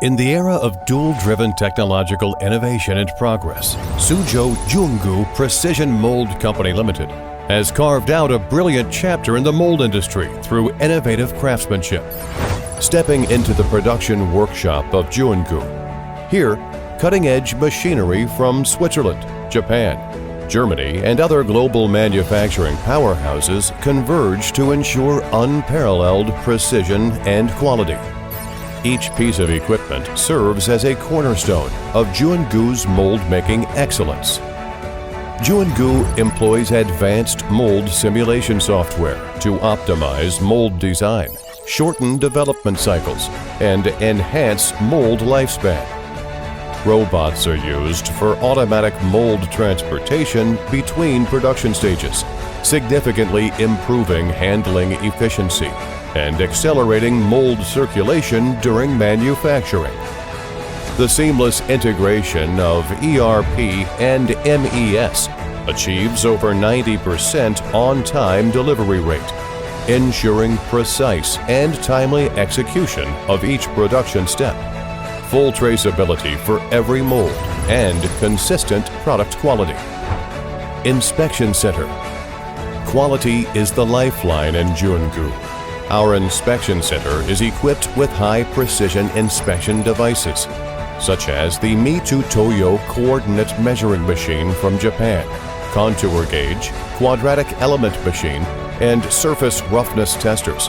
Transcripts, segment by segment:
In the era of dual-driven technological innovation and progress, Suzhou JunGu Precision Mold Company Limited has carved out a brilliant chapter in the mold industry through innovative craftsmanship. Stepping into the production workshop of JunGu. Here, cutting-edge machinery from Switzerland, Japan, Germany, and other global manufacturing powerhouses converge to ensure unparalleled precision and quality. Each piece of equipment serves as a cornerstone of JunGu's mold-making excellence. JunGu employs advanced mold simulation software to optimize mold design, shorten development cycles, and enhance mold lifespan. Robots are used for automatic mold transportation between production stages, significantly improving handling efficiency and accelerating mold circulation during manufacturing. The seamless integration of ERP and MES achieves over 90% on-time delivery rate, ensuring precise and timely execution of each production step, full traceability for every mold, and consistent product quality. Inspection Center. Quality is the lifeline in JunGu. Our inspection center is equipped with high-precision inspection devices, such as the Mitu Toyo coordinate measuring machine from Japan, contour gauge, quadratic element machine, and surface roughness testers.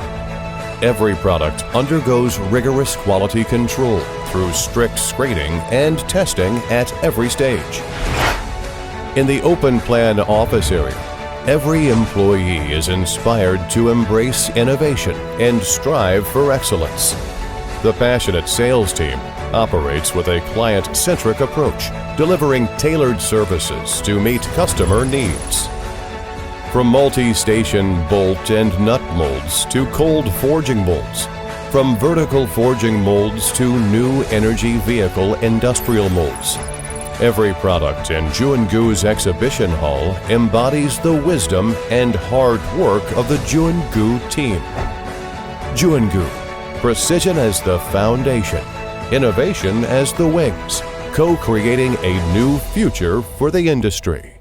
Every product undergoes rigorous quality control through strict screening and testing at every stage. In the open-plan office area, every employee is inspired to embrace innovation and strive for excellence. The passionate sales team operates with a client-centric approach, delivering tailored services to meet customer needs. From multi-station bolt and nut molds to cold forging molds, from vertical forging molds to new energy vehicle industrial molds, every product in JunGu's exhibition hall embodies the wisdom and hard work of the JunGu team. JunGu, precision as the foundation, innovation as the wings, co-creating a new future for the industry.